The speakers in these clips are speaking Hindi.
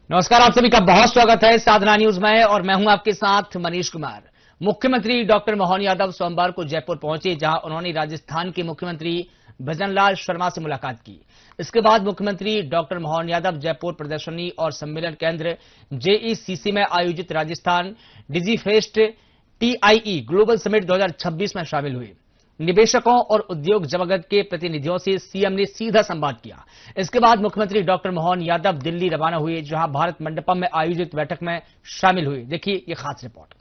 नमस्कार, आप सभी का बहुत स्वागत है साधना न्यूज में और मैं हूं आपके साथ मनीष कुमार। मुख्यमंत्री डॉक्टर मोहन यादव सोमवार को जयपुर पहुंचे, जहां उन्होंने राजस्थान के मुख्यमंत्री भजनलाल शर्मा से मुलाकात की। इसके बाद मुख्यमंत्री डॉक्टर मोहन यादव जयपुर प्रदर्शनी और सम्मेलन केंद्र जेईसीसी में आयोजित राजस्थान डिजीफेस्ट टीआईई ग्लोबल समिट 2026 में शामिल हुए। निवेशकों और उद्योग जगत के प्रतिनिधियों से सीएम ने सीधा संवाद किया। इसके बाद मुख्यमंत्री डॉक्टर मोहन यादव दिल्ली रवाना हुए, जहां भारत मंडपम में आयोजित बैठक में शामिल हुए। देखिए ये खास रिपोर्ट।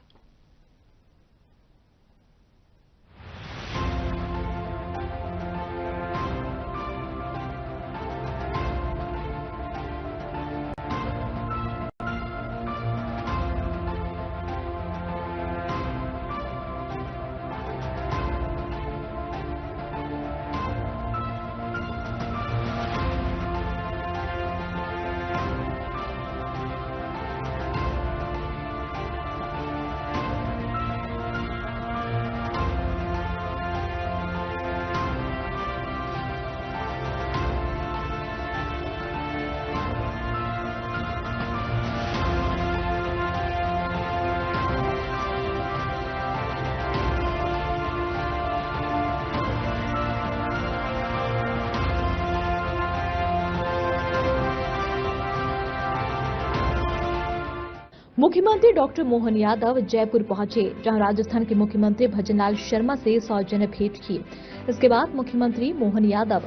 मुख्यमंत्री डॉक्टर मोहन यादव जयपुर पहुंचे, जहां राजस्थान के मुख्यमंत्री भजनलाल शर्मा से सौजन्य भेंट की। इसके बाद मुख्यमंत्री मोहन यादव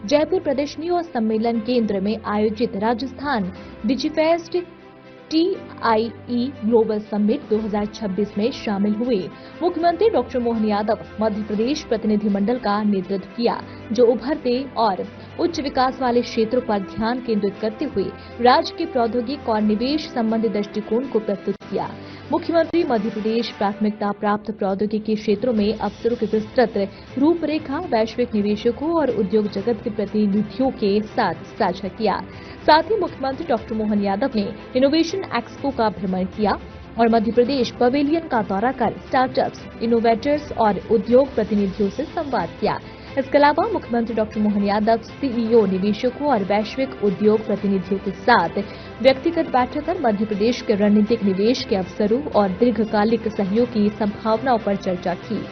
जयपुर प्रदर्शनी और सम्मेलन केंद्र में आयोजित राजस्थान डिजीफेस्ट टीआईई ग्लोबल समिट 2026 में शामिल हुए। मुख्यमंत्री डॉक्टर मोहन यादव मध्य प्रदेश प्रतिनिधिमंडल का नेतृत्व किया, जो उभरते और उच्च विकास वाले क्षेत्रों पर ध्यान केंद्रित करते हुए राज्य के प्रौद्योगिक और निवेश संबंधी दृष्टिकोण को प्रस्तुत किया। मुख्यमंत्री मध्य प्रदेश प्राथमिकता प्राप्त प्रौद्योगिकी क्षेत्रों में अवसरों की विस्तृत रूपरेखा वैश्विक निवेशकों और उद्योग जगत के प्रतिनिधियों के साथ साझा किया। साथ ही मुख्यमंत्री डॉक्टर मोहन यादव ने इनोवेशन एक्सपो का भ्रमण किया और मध्य प्रदेश पवेलियन का दौरा कर स्टार्टअप्स, इनोवेटर्स और उद्योग प्रतिनिधियों से संवाद किया। इसके अलावा मुख्यमंत्री डॉक्टर मोहन यादव सीईओ, निवेशकों और वैश्विक उद्योग प्रतिनिधियों के साथ व्यक्तिगत बैठक कर मध्य प्रदेश के रणनीतिक निवेश के अवसरों और दीर्घकालिक सहयोग की संभावनाओं पर चर्चा की।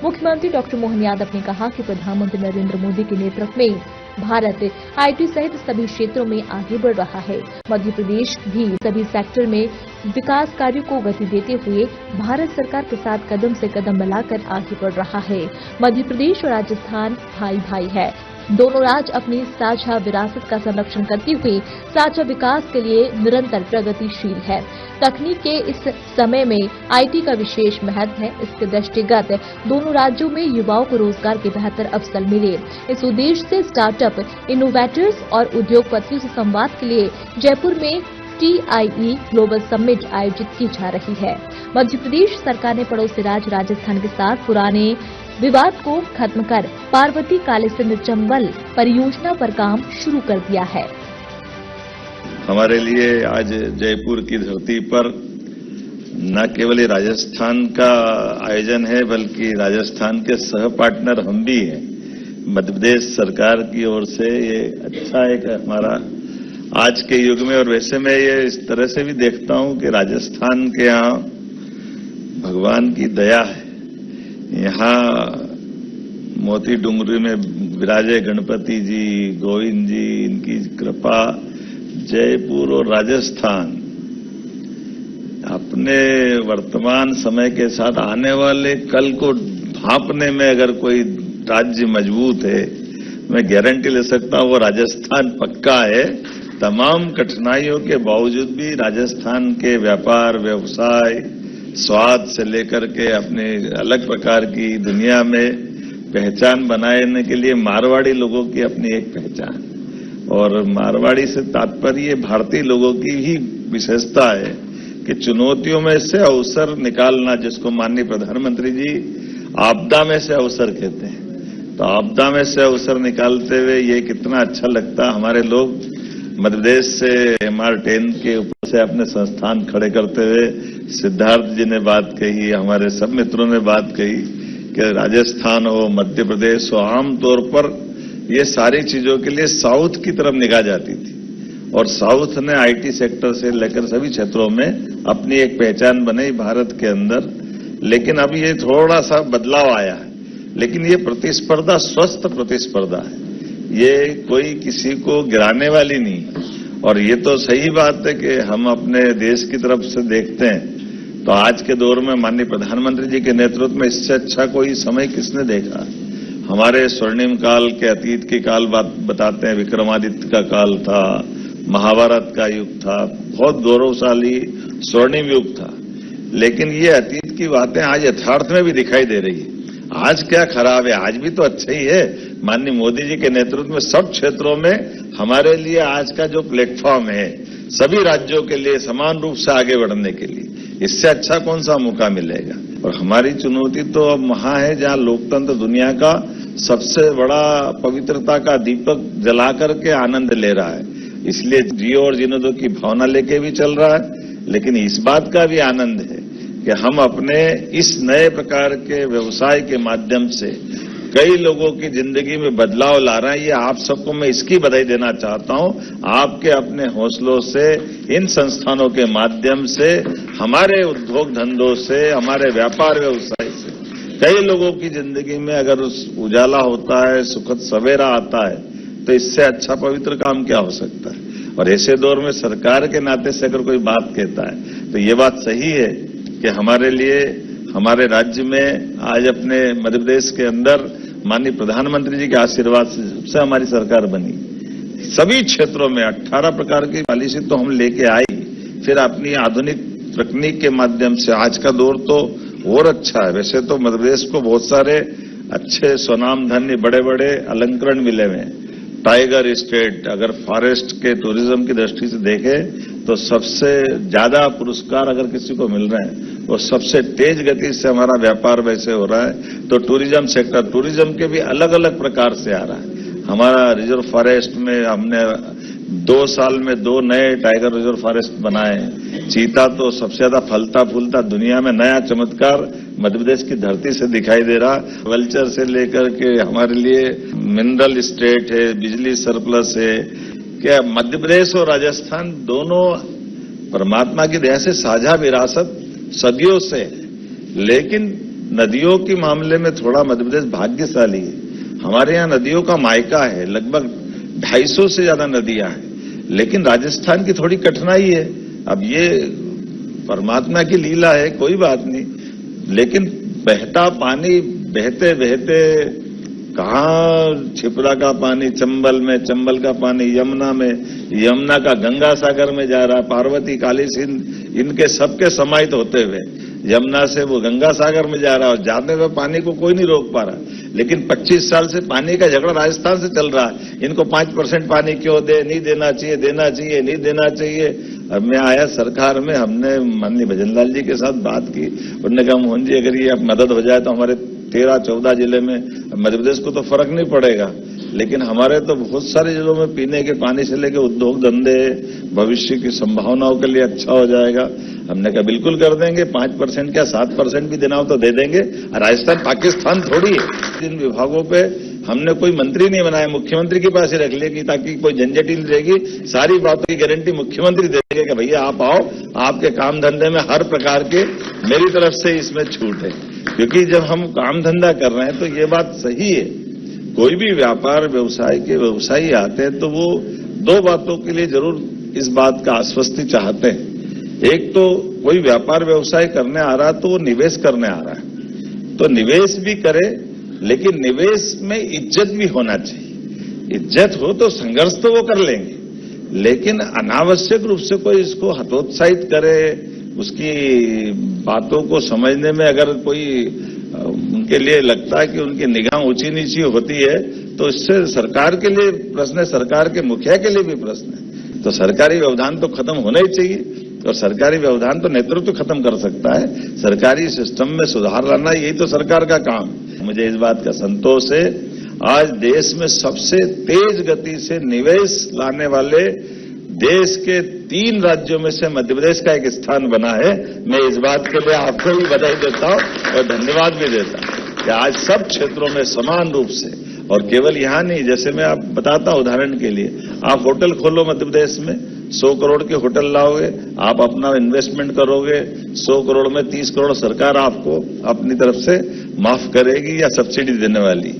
मुख्यमंत्री डॉक्टर मोहन यादव ने कहा कि प्रधानमंत्री नरेंद्र मोदी के नेतृत्व में भारत आईटी सहित सभी क्षेत्रों में आगे बढ़ रहा है। मध्य प्रदेश भी सभी सेक्टर में विकास कार्यों को गति देते हुए भारत सरकार के साथ कदम से कदम मिलाकर आगे बढ़ रहा है। मध्य प्रदेश और राजस्थान भाई भाई है। दोनों राज्य अपनी साझा विरासत का संरक्षण करते हुए साझा विकास के लिए निरंतर प्रगतिशील है। तकनीक के इस समय में आईटी का विशेष महत्व है। इसके दृष्टिगत दोनों राज्यों में युवाओं को रोजगार के बेहतर अवसर मिले। इस उद्देश्य से स्टार्टअप, इनोवेटर्स और उद्योगपतियों से संवाद के लिए जयपुर में टीआईई ग्लोबल समिट आयोजित की जा रही है। मध्य प्रदेश सरकार ने पड़ोसी राज्य राजस्थान के साथ पुराने विवाद को खत्म कर पार्वती कालीसिंध चंबल परियोजना पर काम शुरू कर दिया है। हमारे लिए आज जयपुर की धरती पर न केवल राजस्थान का आयोजन है, बल्कि राजस्थान के सह पार्टनर हम भी हैं। मध्य प्रदेश सरकार की ओर से ये अच्छा एक हमारा आज के युग में, और वैसे मैं ये इस तरह से भी देखता हूं कि राजस्थान के यहाँ भगवान की दया है। यहाँ मोती डूंगरी में विराजे गणपति जी, गोविंद जी, इनकी कृपा। जयपुर और राजस्थान अपने वर्तमान समय के साथ आने वाले कल को भांपने में अगर कोई राज्य मजबूत है, मैं गारंटी ले सकता हूं वो राजस्थान पक्का है। तमाम कठिनाइयों के बावजूद भी राजस्थान के व्यापार, व्यवसाय, स्वाद से लेकर के अपने अलग प्रकार की दुनिया में पहचान बनाने के लिए मारवाड़ी लोगों की अपनी एक पहचान, और मारवाड़ी से तात्पर्य भारतीय लोगों की ही विशेषता है कि चुनौतियों में से अवसर निकालना, जिसको माननीय प्रधानमंत्री जी आपदा में से अवसर कहते हैं। तो आपदा में से अवसर निकालते हुए ये कितना अच्छा लगता। हमारे लोग मध्य प्रदेश से MR10 के ऊपर से अपने संस्थान खड़े करते हुए सिद्धार्थ जी ने बात कही, हमारे सब मित्रों ने बात कही कि राजस्थान हो, मध्य प्रदेश हो, आमतौर पर ये सारी चीजों के लिए साउथ की तरफ निगाह जाती थी और साउथ ने आईटी सेक्टर से लेकर सभी क्षेत्रों में अपनी एक पहचान बनाई भारत के अंदर। लेकिन अब ये थोड़ा सा बदलाव आया है, लेकिन ये प्रतिस्पर्धा स्वस्थ प्रतिस्पर्धा है, ये कोई किसी को गिराने वाली नहीं है। और ये तो सही बात है कि हम अपने देश की तरफ से देखते हैं तो आज के दौर में माननीय प्रधानमंत्री जी के नेतृत्व में इससे अच्छा कोई समय किसने देखा। हमारे स्वर्णिम काल के अतीत की काल बात बताते हैं, विक्रमादित्य का काल था, महाभारत का युग था, बहुत गौरवशाली स्वर्णिम युग था। लेकिन ये अतीत की बातें आज यथार्थ में भी दिखाई दे रही है। आज क्या खराब है, आज भी तो अच्छा ही है। माननीय मोदी जी के नेतृत्व में सब क्षेत्रों में हमारे लिए आज का जो प्लेटफॉर्म है सभी राज्यों के लिए समान रूप से आगे बढ़ने के लिए, इससे अच्छा कौन सा मौका मिलेगा। और हमारी चुनौती तो अब वहां है जहां लोकतंत्र दुनिया का सबसे बड़ा पवित्रता का दीपक जला करके आनंद ले रहा है। इसलिए जियो और जीने दो की भावना लेके भी चल रहा है, लेकिन इस बात का भी आनंद है कि हम अपने इस नए प्रकार के व्यवसाय के माध्यम से कई लोगों की जिंदगी में बदलाव ला रहे हैं। ये आप सबको मैं इसकी बधाई देना चाहता हूं। आपके अपने हौसलों से, इन संस्थानों के माध्यम से, हमारे उद्योग धंधों से, हमारे व्यापार व्यवसाय से कई लोगों की जिंदगी में अगर उजाला होता है, सुखद सवेरा आता है, तो इससे अच्छा पवित्र काम क्या हो सकता है। और ऐसे दौर में सरकार के नाते से अगर कोई बात कहता है तो ये बात सही है कि हमारे लिए, हमारे राज्य में आज अपने मध्य प्रदेश के अंदर माननीय प्रधानमंत्री जी के आशीर्वाद से हमारी सरकार बनी। सभी क्षेत्रों में 18 प्रकार की पॉलिसी तो हम लेके आई, फिर अपनी आधुनिक तकनीक के माध्यम से आज का दौर तो और अच्छा है। वैसे तो मध्य प्रदेश को बहुत सारे अच्छे स्वनाम धन्य बड़े बड़े अलंकरण मिले हुए हैं। टाइगर स्टेट, अगर फॉरेस्ट के टूरिज्म की दृष्टि से देखें तो सबसे ज्यादा पुरस्कार अगर किसी को मिल रहे हैं और सबसे तेज गति से हमारा व्यापार वैसे हो रहा है। तो टूरिज्म सेक्टर, टूरिज्म के भी अलग अलग प्रकार से आ रहा है। हमारा रिजर्व फॉरेस्ट में हमने 2 साल में 2 नए टाइगर रिजर्व फॉरेस्ट बनाए हैं। चीता तो सबसे ज्यादा फलता फूलता दुनिया में नया चमत्कार मध्य प्रदेश की धरती से दिखाई दे रहा। कल्चर से लेकर के हमारे लिए मिनरल स्टेट है, बिजली सरप्लस है। क्या मध्य प्रदेश और राजस्थान दोनों परमात्मा की दया से साझा विरासत सदियों से, लेकिन नदियों के मामले में थोड़ा मध्य प्रदेश भाग्यशाली है। हमारे यहाँ नदियों का मायका है, लगभग 250 से ज्यादा नदियां हैं, लेकिन राजस्थान की थोड़ी कठिनाई है। अब ये परमात्मा की लीला है, कोई बात नहीं, लेकिन बहता पानी बहते बहते कहाँ छिपरा का पानी चंबल में, चंबल का पानी यमुना में, यमुना का गंगा सागर में जा रहा, पार्वती काली सिंध इनके सबके समाहित होते हुए यमुना से वो गंगा सागर में जा रहा है और जाने में पानी को कोई नहीं रोक पा रहा। लेकिन 25 साल से पानी का झगड़ा राजस्थान से चल रहा है। इनको 5% पानी क्यों दे, नहीं देना चाहिए, देना चाहिए, नहीं देना चाहिए। अब मैं आया सरकार में, हमने माननीय भजनलाल जी के साथ बात की। उन्होंने कहा मोहन जी अगर ये अब मदद हो जाए तो हमारे 13-14 जिले में, मध्य प्रदेश को तो फर्क नहीं पड़ेगा, लेकिन हमारे तो बहुत सारे जिलों में पीने के पानी से लेकर उद्योग धंधे, भविष्य की संभावनाओं के लिए अच्छा हो जाएगा। हमने कहा बिल्कुल कर देंगे, 5% क्या 7% भी देना हो तो दे देंगे। राजस्थान पाकिस्तान थोड़ी है। इन विभागों पे हमने कोई मंत्री नहीं बनाया, मुख्यमंत्री के पास ही रख लिया कि ताकि कोई झंझट ही नहीं रहेगी। सारी बातों की गारंटी मुख्यमंत्री देंगे कि भैया आप आओ, आपके काम धंधे में हर प्रकार के मेरी तरफ से इसमें छूट है। क्योंकि जब हम काम धंधा कर रहे हैं तो ये बात सही है, कोई भी व्यापार व्यवसाय के व्यवसायी आते हैं तो वो 2 बातों के लिए जरूर इस बात का आश्वस्ति चाहते हैं। एक तो कोई व्यापार व्यवसाय करने आ रहा तो वो निवेश करने आ रहा है, तो निवेश भी करे, लेकिन निवेश में इज्जत भी होना चाहिए। इज्जत हो तो संघर्ष तो वो कर लेंगे, लेकिन अनावश्यक रूप से कोई इसको हतोत्साहित करे, उसकी बातों को समझने में अगर कोई उनके लिए लगता है कि उनकी निगाह ऊंची नीची होती है तो इससे सरकार के लिए प्रश्न है, सरकार के मुखिया के लिए भी प्रश्न है। तो सरकारी व्यवधान तो खत्म होना ही चाहिए, और सरकारी व्यवधान तो नेतृत्व खत्म कर सकता है। सरकारी सिस्टम में सुधार लाना यही तो सरकार का काम है। मुझे इस बात का संतोष है, आज देश में सबसे तेज गति से निवेश लाने वाले देश के 3 राज्यों में से मध्य प्रदेश का एक स्थान बना है। मैं इस बात के लिए आपको भी बधाई देता हूं और धन्यवाद भी देता हूं कि आज सब क्षेत्रों में समान रूप से, और केवल यहां नहीं, जैसे मैं आप बताता हूं उदाहरण के लिए, आप होटल खोलो मध्य प्रदेश में, 100 करोड़ के होटल लाओगे, आप अपना इन्वेस्टमेंट करोगे, 100 करोड़ में 30 करोड़ सरकार आपको अपनी तरफ से माफ करेगी या सब्सिडी देने वाली।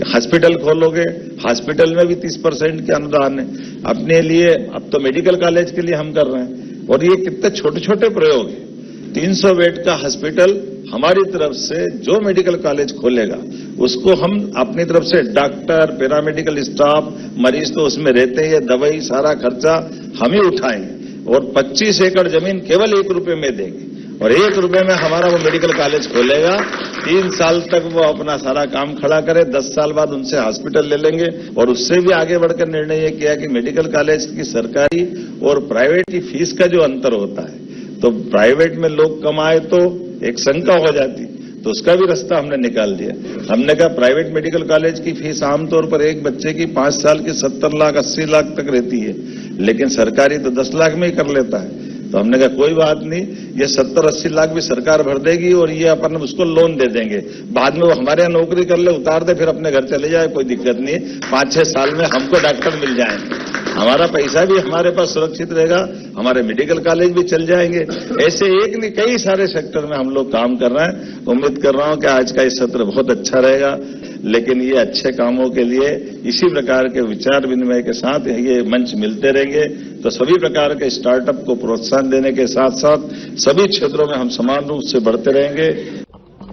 हॉस्पिटल खोलोगे, हॉस्पिटल में भी 30% के अनुदान है। अपने लिए अब तो मेडिकल कॉलेज के लिए हम कर रहे हैं, और ये कितने छोटे छोटे प्रयोग हैं। 300 बेड का हॉस्पिटल हमारी तरफ से जो मेडिकल कॉलेज खोलेगा उसको हम अपनी तरफ से डॉक्टर, पैरामेडिकल स्टाफ, मरीज तो उसमें रहते हैं, दवाई सारा खर्चा हम ही उठाएंगे, और 25 एकड़ जमीन केवल 1 रुपए में देंगे, और 1 रुपए में हमारा वो मेडिकल कॉलेज खोलेगा। 3 साल तक वो अपना सारा काम खड़ा करे, 10 साल बाद उनसे हॉस्पिटल ले लेंगे। और उससे भी आगे बढ़कर निर्णय ये किया कि मेडिकल कॉलेज की सरकारी और प्राइवेट की फीस का जो अंतर होता है, तो प्राइवेट में लोग कमाए तो एक शंका हो जाती, तो उसका भी रास्ता हमने निकाल दिया। हमने कहा प्राइवेट मेडिकल कॉलेज की फीस आमतौर पर एक बच्चे की 5 साल की 70 लाख 80 लाख तक रहती है, लेकिन सरकारी तो 10 लाख में ही कर लेता है। तो हमने कहा कोई बात नहीं, ये 70-80 लाख भी सरकार भर देगी, और ये अपन उसको लोन दे देंगे। बाद में वो हमारे यहाँ नौकरी कर ले, उतार दे, फिर अपने घर चले जाए, कोई दिक्कत नहीं है। 5-6 साल में हमको डॉक्टर मिल जाएंगे, हमारा पैसा भी हमारे पास सुरक्षित रहेगा, हमारे मेडिकल कॉलेज भी चल जाएंगे। ऐसे एक नहीं कई सारे सेक्टर में हम लोग काम कर रहे हैं। उम्मीद कर रहा हूं कि आज का ये सत्र बहुत अच्छा रहेगा, लेकिन ये अच्छे कामों के लिए इसी प्रकार के विचार विनिमय के साथ ये मंच मिलते रहेंगे, तो सभी प्रकार के स्टार्टअप को प्रोत्साहन देने के साथ साथ सभी क्षेत्रों में हम समान रूप से बढ़ते रहेंगे।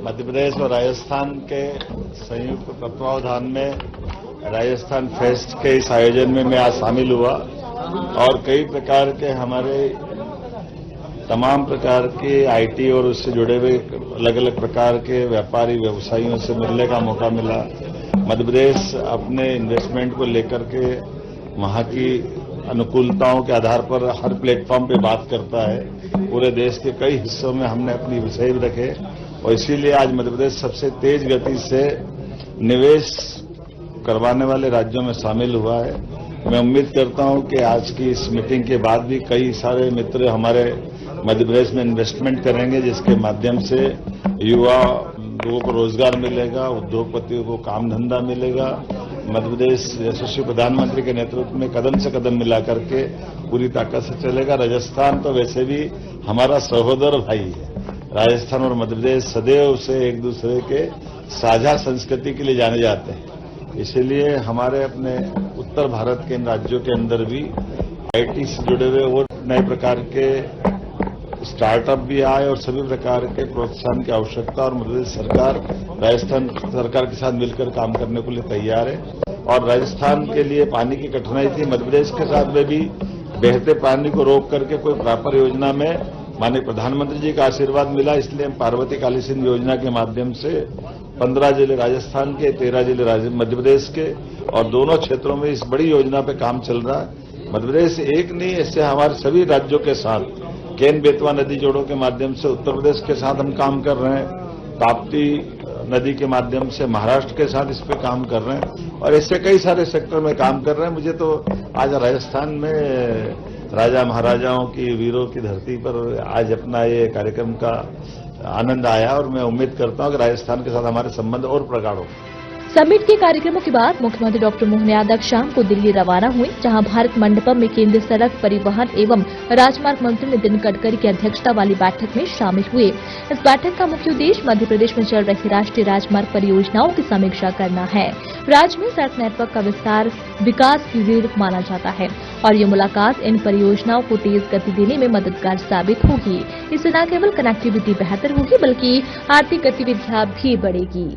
मध्य प्रदेश और राजस्थान के संयुक्त तत्वावधान में राजस्थान फेस्ट के इस आयोजन में मैं आज शामिल हुआ, और कई प्रकार के हमारे तमाम प्रकार के आईटी और उससे जुड़े हुए अलग अलग प्रकार के व्यापारी व्यवसायियों से मिलने का मौका मिला। मध्य प्रदेश अपने इन्वेस्टमेंट को लेकर के वहां की अनुकूलताओं के आधार पर हर प्लेटफॉर्म पे बात करता है। पूरे देश के कई हिस्सों में हमने अपनी विषय भी रखे, और इसीलिए आज मध्य प्रदेश सबसे तेज गति से निवेश करवाने वाले राज्यों में शामिल हुआ है। मैं उम्मीद करता हूं कि आज की इस मीटिंग के बाद भी कई सारे मित्र हमारे मध्य प्रदेश में इन्वेस्टमेंट करेंगे, जिसके माध्यम से युवा लोगों को रोजगार मिलेगा, उद्योगपतियों को काम धंधा मिलेगा। मध्य प्रदेश यशस्वी प्रधानमंत्री के नेतृत्व में कदम से कदम मिला करके पूरी ताकत से चलेगा। राजस्थान तो वैसे भी हमारा सहोदर भाई है। राजस्थान और मध्य प्रदेश सदैव से एक दूसरे के साझा संस्कृति के लिए जाने जाते हैं, इसलिए हमारे अपने उत्तर भारत के इन राज्यों के अंदर भी आईटी से जुड़े हुए और नए प्रकार के स्टार्टअप भी आए, और सभी प्रकार के प्रोत्साहन की आवश्यकता, और मध्य प्रदेश सरकार राजस्थान सरकार के साथ मिलकर काम करने के लिए तैयार है। और राजस्थान के लिए पानी की कठिनाई थी, मध्य प्रदेश के साथ में भी बहते पानी को रोक करके कोई प्रॉपर योजना में माननीय प्रधानमंत्री जी का आशीर्वाद मिला, इसलिए हम पार्वती काली सिंधु योजना के माध्यम से 15 जिले राजस्थान के, 13 जिले मध्य प्रदेश के, और दोनों क्षेत्रों में इस बड़ी योजना पे काम चल रहा है। मध्य प्रदेश एक नहीं, इससे हमारे सभी राज्यों के साथ केन बेतवा नदी जोड़ों के माध्यम से उत्तर प्रदेश के साथ हम काम कर रहे हैं, ताप्ती नदी के माध्यम से महाराष्ट्र के साथ इस पे काम कर रहे हैं, और इससे कई सारे सेक्टर में काम कर रहे हैं। मुझे तो आज राजस्थान में राजा महाराजाओं की, वीरों की धरती पर आज अपना ये कार्यक्रम का आनंद आया, और मैं उम्मीद करता हूं कि राजस्थान के साथ हमारे संबंध और प्रगाढ़ हो। समिट के कार्यक्रमों के बाद मुख्यमंत्री डॉक्टर मोहन यादव शाम को दिल्ली रवाना हुए, जहां भारत मंडपम में केंद्रीय सड़क परिवहन एवं राजमार्ग मंत्री नितिन गडकरी की अध्यक्षता वाली बैठक में शामिल हुए। इस बैठक का मुख्य उद्देश्य मध्य प्रदेश में चल रही राष्ट्रीय राजमार्ग परियोजनाओं की समीक्षा करना है। राज्य में सड़क नेटवर्क का विस्तार विकास की रीढ़ माना जाता है, और ये मुलाकात इन परियोजनाओं को तेज गति देने में मददगार साबित होगी। इससे न केवल कनेक्टिविटी बेहतर होगी, बल्कि आर्थिक गतिविधियां भी बढ़ेगी।